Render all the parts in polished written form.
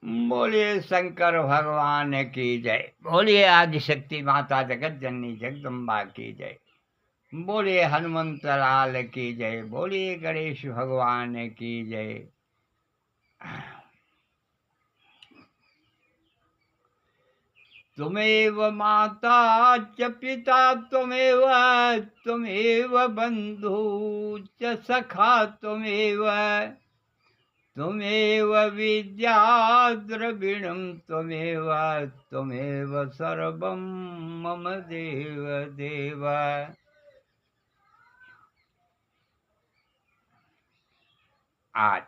बोलिए शंकर भगवान की जय। बोलिए आदिशक्ति माता जगत जननी जगदम्बा की जय। बोलिए हनुमंत लाल की जय। बोलिए गणेश भगवान की जय। त्वमेव माता च पिता त्वमेव, त्वमेव बंधु च सखा त्वमेव, त्वमेव विद्या द्रविणं त्वमेव, त्वमेव सर्वं मम देव देव। आज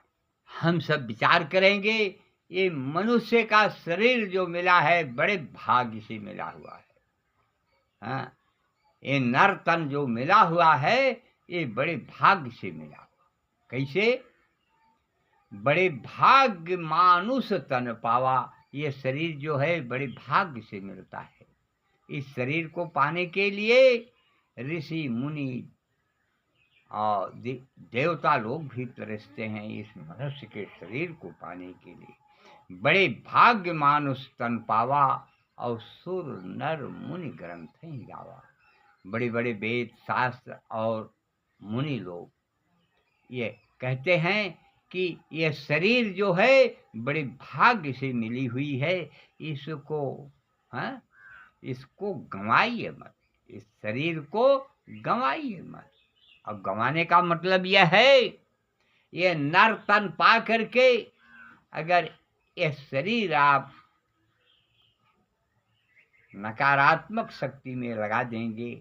हम सब विचार करेंगे, ये मनुष्य का शरीर जो मिला है बड़े भाग्य से मिला हुआ है। हाँ, ये नर तन जो मिला हुआ है ये बड़े भाग्य से मिला। कैसे? बड़े भाग्य मानुष तन पावा। ये शरीर जो है बड़े भाग्य से मिलता है। इस शरीर को पाने के लिए ऋषि मुनि और देवता लोग भी तरसते हैं इस मनुष्य के शरीर को पाने के लिए। बड़े भाग्य मानुष तन पावा और सुर नर मुनि ग्रंथ ही गावा। बड़े बड़े वेद शास्त्र और मुनि लोग ये कहते हैं कि यह शरीर जो है बड़े भाग्य से मिली हुई है। इसको हाँ, इसको गंवाइए मत। इस शरीर को गंवाइए मत। अब गंवाने का मतलब यह है, ये नर तन पा करके अगर यह शरीर आप नकारात्मक शक्ति में लगा देंगे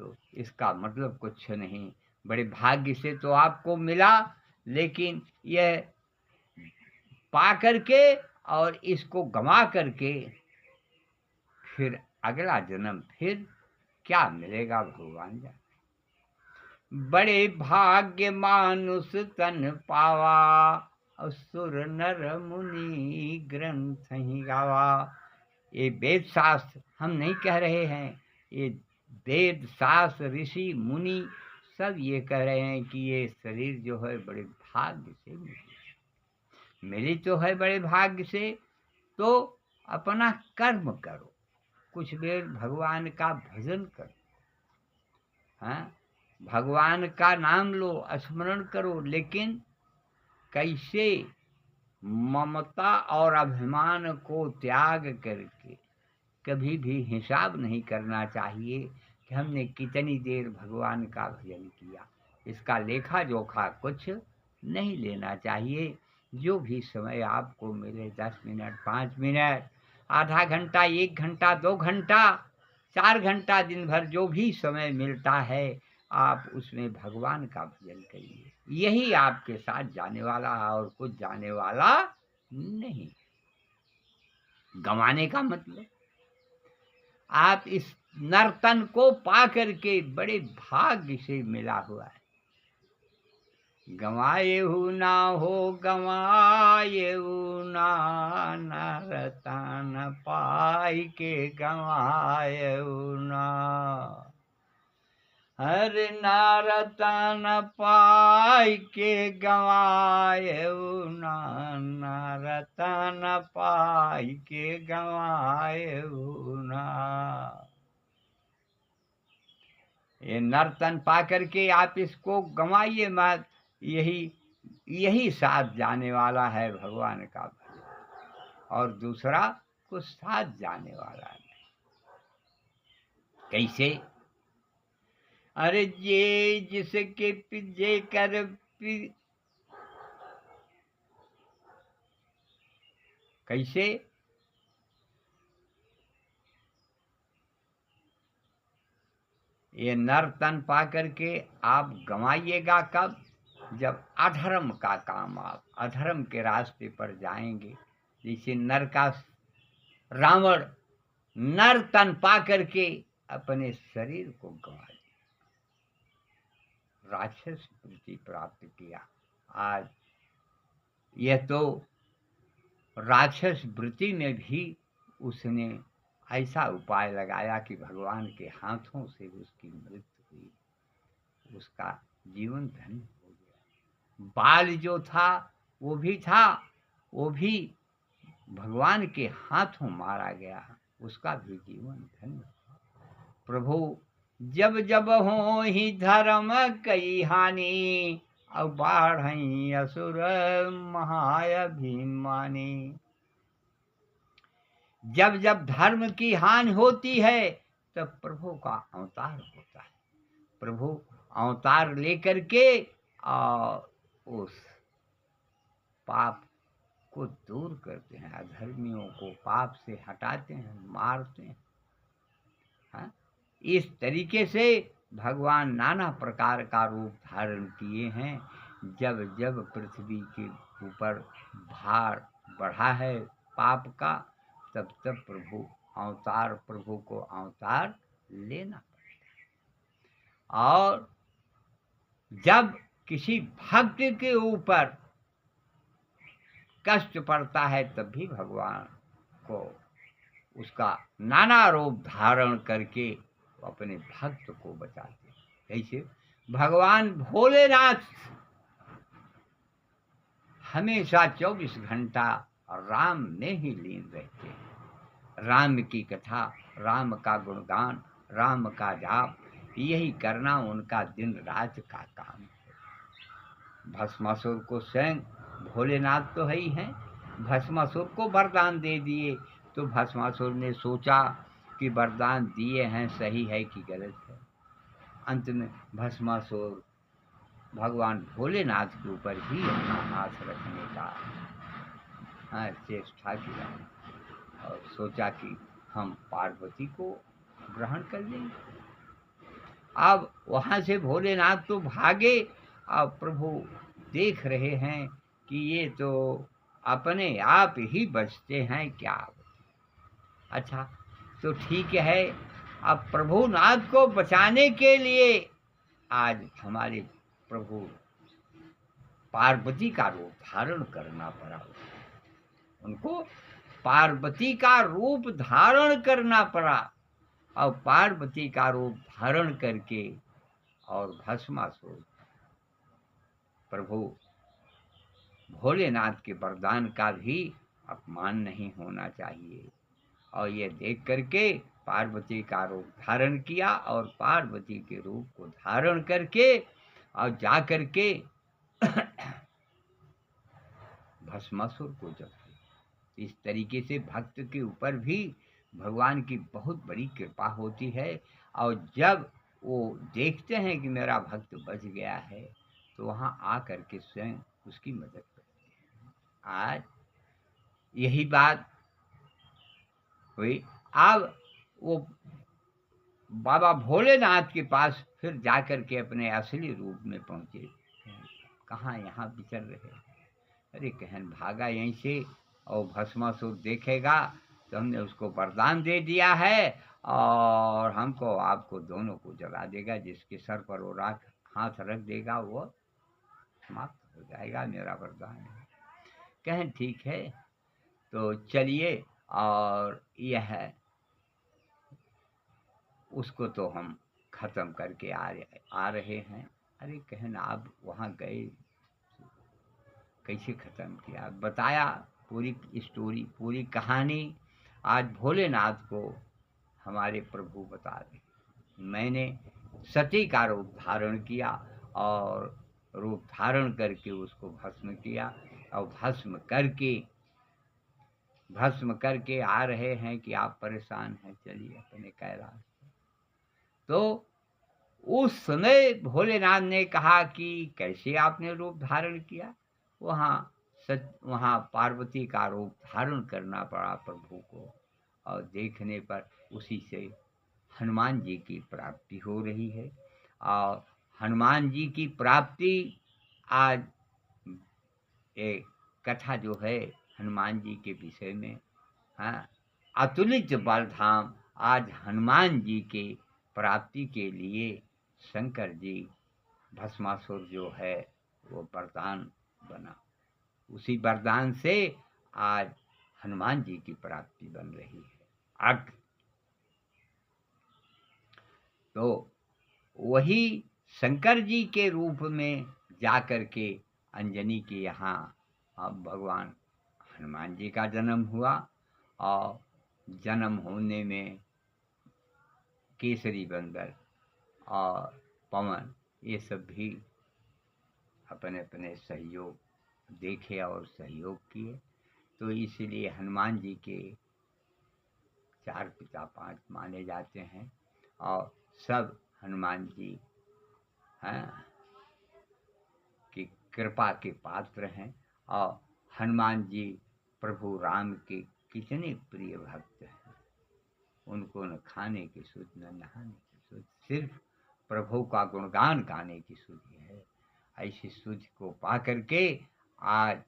तो इसका मतलब कुछ नहीं। बड़े भाग्य से तो आपको मिला, लेकिन यह पा करके और इसको गंवा करके फिर अगला जन्म फिर क्या मिलेगा भगवान जाने। बड़े भाग्य मानुष तन पावा, असुर नर मुनि ग्रंथ ही गावा। ये वेद शास्त्र हम नहीं कह रहे हैं, ये वेद शास्त्र ऋषि मुनि सब ये कह रहे हैं कि ये शरीर जो है बड़े भाग्य से मिली तो है बड़े भाग्य से। तो अपना कर्म करो, कुछ देर भगवान का भजन करो, हाँ, भगवान का नाम लो, स्मरण करो, लेकिन कैसे? ममता और अभिमान को त्याग करके कभी भी हिसाब नहीं करना चाहिए कि हमने कितनी देर भगवान का भजन किया। इसका लेखा जोखा कुछ नहीं लेना चाहिए। जो भी समय आपको मिले, 10 मिनट, 5 मिनट, आधा घंटा, 1 घंटा, 2 घंटा, 4 घंटा, दिन भर जो भी समय मिलता है आप उसमें भगवान का भजन करिए। यही आपके साथ जाने वाला है और कुछ जाने वाला नहीं। गंवाने का मतलब आप इस नर्तन को पा करके बड़े भाग्य से मिला हुआ है। गंवाए हु ना हो, गंवाए हु ना, नरतन पाई के गंवाए हु ना। हर नरतन पाई के गंवाए हु ना, नरतन पाई के गंवाए हु ना। ये नर्तन पा करके आप इसको गंवाइए मत। यही साथ जाने वाला है भगवान का भजन, और दूसरा कुछ साथ जाने वाला नहीं। कैसे? अरे ये जिसके पिजे कर कैसे? ये नर तन पा करके आप गंवाइएगा कब? जब अधर्म का काम, आप अधर्म के रास्ते पर जाएंगे। जैसे नर का रावण नर तन पा करके अपने शरीर को गंवा दिया, राक्षस वृत्ति प्राप्त किया। आज यह तो राक्षस वृत्ति में भी उसने ऐसा उपाय लगाया कि भगवान के हाथों से उसकी मृत्यु हुई, उसका जीवन धन्य हो गया। बाल जो था वो भी भगवान के हाथों मारा गया, उसका भी जीवन धन्य। प्रभु जब जब हो ही धर्म कई हानि, अब बाढ़ई असुर महाअभिमानी। जब जब धर्म की हानि होती है तब प्रभु का अवतार होता है। प्रभु अवतार लेकर के और उस पाप को दूर करते हैं, अधर्मियों को पाप से हटाते हैं, मारते हैं। हाँ? इस तरीके से भगवान नाना प्रकार का रूप धारण किए हैं। जब जब पृथ्वी के ऊपर भार बढ़ा है पाप का, तब तब प्रभु को अवतार लेना पड़ता है। और जब किसी भक्त के ऊपर कष्ट पड़ता है तब भी भगवान को उसका नाना रूप धारण करके अपने भक्त को बचाते हैं। ऐसे भगवान भोलेनाथ हमेशा 24 घंटा राम में ही लीन रहते हैं। राम की कथा, राम का गुणगान, राम का जाप, यही करना उनका दिन रात का काम है। भस्मासुर को स्वयं भोलेनाथ तो है ही हैं, भस्मासुर को वरदान दे दिए। तो भस्मासुर ने सोचा कि वरदान दिए हैं सही है कि गलत है। अंत में भस्मासुर भगवान भोलेनाथ के ऊपर ही अपना हाथ रखने का चेष्टा किया और सोचा कि हम पार्वती को ग्रहण कर लेंगे। अब वहाँ से भोलेनाथ तो भागे। अब प्रभु देख रहे हैं कि ये तो अपने आप ही बचते हैं क्या। अच्छा तो ठीक है, अब प्रभुनाथ को बचाने के लिए आज हमारे प्रभु पार्वती का रूप धारण करना पड़ा। उनको पार्वती का रूप धारण करना पड़ा और पार्वती का रूप धारण करके और भस्मासुर प्रभु भोलेनाथ के वरदान का भी अपमान नहीं होना चाहिए। और ये देख करके पार्वती का रूप धारण किया और पार्वती के रूप को धारण करके और जा करके भस्मासुर को जलाया। इस तरीके से भक्त के ऊपर भी भगवान की बहुत बड़ी कृपा होती है। और जब वो देखते हैं कि मेरा भक्त बच गया है तो वहाँ आ करके स्वयं उसकी मदद करते हैं। आज यही बात हुई। अब वो बाबा भोलेनाथ के पास फिर जाकर के अपने असली रूप में पहुँचे। कहाँ यहाँ विचर रहे। अरे कहन भागा यहीं से, और भस्मासुर देखेगा तो हमने उसको वरदान दे दिया है और हमको आपको दोनों को जला देगा। जिसके सर पर वो हाथ रख देगा वो समाप्त हो जाएगा, मेरा वरदान है। कहन ठीक है तो चलिए, और यह उसको तो हम ख़त्म करके आ रहे हैं। अरे कहन आप वहाँ गए कैसे ख़त्म किया, बताया पूरी स्टोरी, पूरी कहानी आज भोलेनाथ को हमारे प्रभु बता रहे। मैंने सती का रूप धारण किया और रूप धारण करके उसको भस्म किया और भस्म करके आ रहे हैं कि आप परेशान हैं, चलिए अपने कैलाश। तो उस समय भोलेनाथ ने कहा कि कैसे आपने रूप धारण किया। वहाँ पार्वती का रूप धारण करना पड़ा प्रभु को, और देखने पर उसी से हनुमान जी की प्राप्ति हो रही है। और हनुमान जी की प्राप्ति आज एक कथा जो है हनुमान जी के विषय में, हाँ, अतुलित बलधाम आज हनुमान जी के प्राप्ति के लिए शंकर जी भस्मासुर जो है वो वरदान बना। उसी वरदान से आज हनुमान जी की प्राप्ति बन रही है। अब तो वही शंकर जी के रूप में जाकर के अंजनी के यहाँ अब भगवान हनुमान जी का जन्म हुआ, और जन्म होने में केसरी बंदर और पवन ये सब भी अपने अपने सहयोग देखे और सहयोग किए। तो इसलिए हनुमान जी के 4 पिता 5 माने जाते हैं, और सब हनुमान जी हैं कि कृपा के पात्र हैं। और हनुमान जी प्रभु राम के कितने प्रिय भक्त हैं। उनको न खाने की सुध न नहाने की सुध, सिर्फ प्रभु का गुणगान गाने की सुधि है। ऐसी सुध को पा करके आज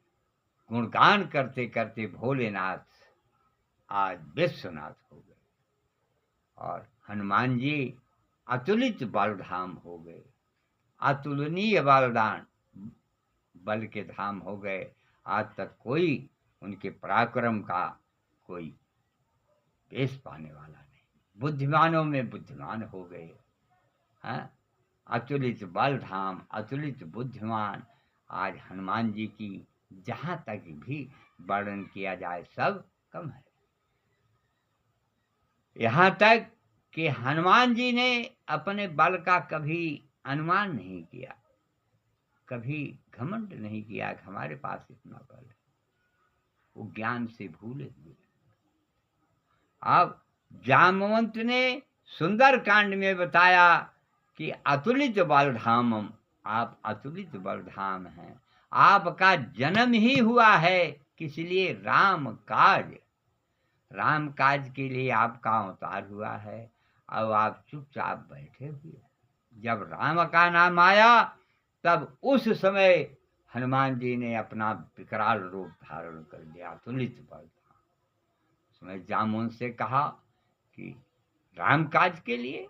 गुणगान करते करते भोलेनाथ आज विश्वनाथ हो गए, और हनुमान जी अतुलित बलधाम हो गए, अतुलनीय बलदान बल के धाम हो गए। आज तक कोई उनके पराक्रम का कोई पेश पाने वाला नहीं, बुद्धिमानों में बुद्धिमान हो गए हैं। अतुलित बल धाम, अतुलित बुद्धिमान। आज हनुमान जी की जहाँ तक भी वर्णन किया जाए सब कम है। यहाँ तक कि हनुमान जी ने अपने बल का कभी अनुमान नहीं किया, कभी घमंड नहीं किया कि हमारे पास इतना बल है। वो ज्ञान से भूले हुए। अब जामवंत ने सुंदर कांड में बताया कि अतुलित बलधामम, आप अतुलित बलधाम हैं। आपका जन्म ही हुआ है किस लिए? राम काज, राम काज के लिए आपका अवतार हुआ है। अब आप चुपचाप बैठे हुए। जब राम का नाम आया तब उस समय हनुमान जी ने अपना विकराल रूप धारण कर लिया, अतुलित बलधाम। उसमें जामुन से कहा कि राम काज के लिए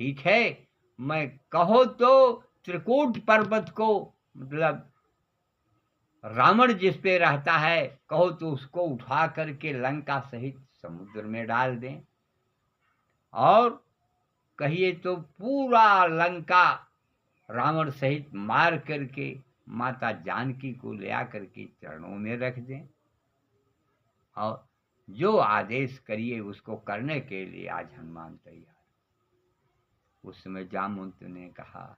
ठीक है, मैं कहो तो त्रिकूट पर्वत को, मतलब रावण जिस पे रहता है, कहो तो उसको उठा करके लंका सहित समुद्र में डाल दें, और कहिए तो पूरा लंका रावण सहित मार करके माता जानकी को ले आकर के चरणों में रख दें, और जो आदेश करिए उसको करने के लिए आज हनुमान तैयार। उस समय जामवंत ने कहा,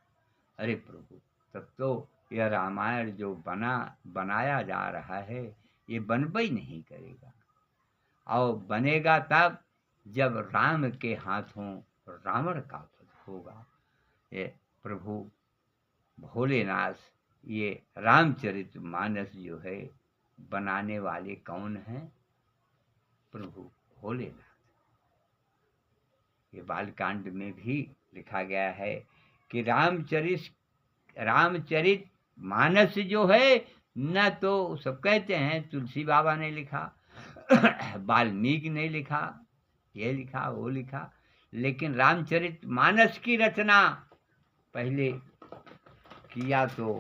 अरे प्रभु, तब तो यह रामायण जो बनाया जा रहा है ये बनबे ही नहीं करेगा, और बनेगा तब जब राम के हाथों रावण का वध होगा। ये प्रभु भोलेनाथ, ये रामचरितमानस जो है बनाने वाले कौन हैं? प्रभु भोलेनाथ। ये बालकांड में भी लिखा गया है कि रामचरित मानस जो है, न तो सब कहते हैं तुलसी बाबा ने लिखा, वाल्मीकि ने लिखा, ये लिखा वो लिखा, लेकिन रामचरित मानस की रचना पहले किया तो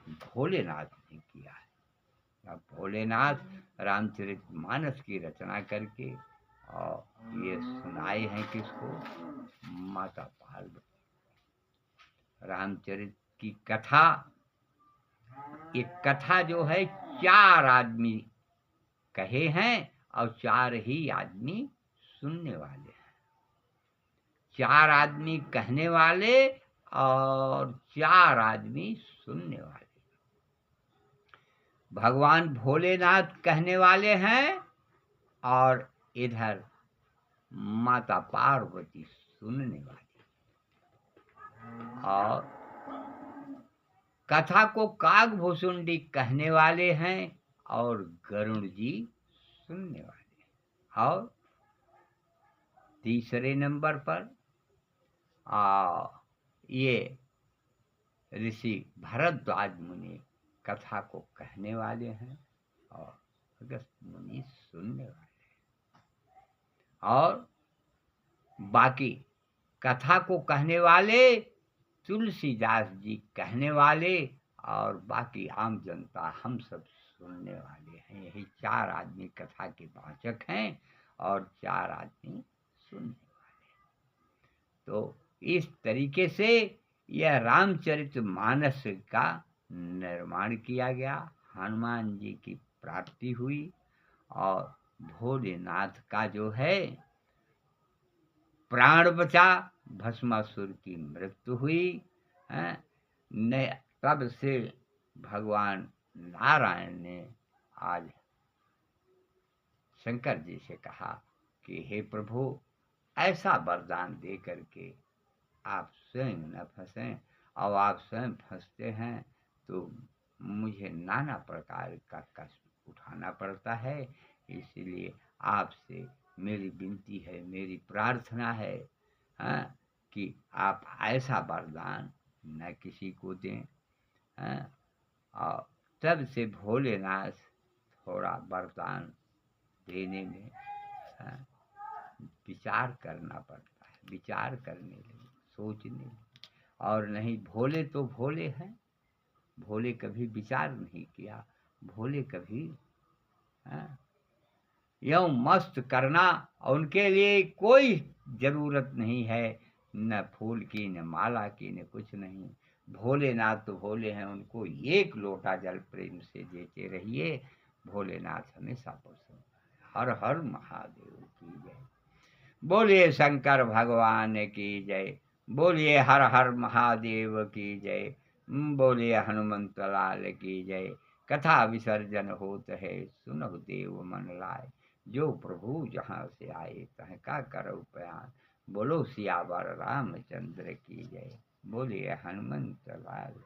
भोलेनाथ ने किया है। अब भोलेनाथ रामचरित मानस की रचना करके और ये सुनाए हैं किसको? माता पार्वती। रामचरित की कथा, एक कथा जो है 4 आदमी कहे हैं और 4 ही आदमी सुनने वाले हैं। 4 आदमी कहने वाले और 4 आदमी सुनने वाले। भगवान भोलेनाथ कहने वाले हैं और इधर माता पार्वती सुनने वाली। और कथा को कागभूषुंडी कहने वाले हैं और गरुड़ जी सुनने वाले हैं। और तीसरे नंबर पर ये ऋषि भरद्वाज मुनि कथा को कहने वाले हैं और अगस्त मुनि सुनने वाले हैं। और बाकी कथा को कहने वाले तुलसीदास जी कहने वाले, और बाकी आम जनता हम सब सुनने वाले हैं। यही 4 आदमी कथा के वाचक हैं और 4 आदमी सुनने वाले। तो इस तरीके से यह रामचरितमानस का निर्माण किया गया। हनुमान जी की प्राप्ति हुई और भोलेनाथ का जो है प्राण बचा, भस्मासुर की मृत्यु हुई है। ने तब से भगवान नारायण ने आज शंकर जी से कहा कि हे प्रभु, ऐसा वरदान दे करके आप स्वयं न फंसें, और आप स्वयं फंसते हैं तो मुझे नाना प्रकार का कष्ट उठाना पड़ता है। इसलिए आपसे मेरी विनती है, मेरी प्रार्थना है, हाँ, कि आप ऐसा वरदान न किसी को दें। हाँ, और तब से भोलेनाथ थोड़ा वरदान देने में, हाँ, विचार करना पड़ता है, विचार करने लगे, सोचने लगे। और नहीं, भोले तो भोले हैं, भोले कभी विचार नहीं किया, भोले कभी, हाँ, यूं मस्त करना, और उनके लिए कोई जरूरत नहीं है, न फूल की, न माला की, न कुछ नहीं। भोलेनाथ तो भोले हैं, उनको एक लोटा जल प्रेम से देते रहिए, भोलेनाथ हमेशा प्रसन्न। हर हर महादेव की जय। बोलिए शंकर भगवान की जय। बोलिए हर हर महादेव की जय। बोलिए हनुमंत लाल की जय। कथा विसर्जन होत है, सुनहु देव मन लाए। जो प्रभु जहाँ से आए, तह का करौ बयान। बोलो सियावर रामचंद्र की जय। बोलिए हनुमंत लाल।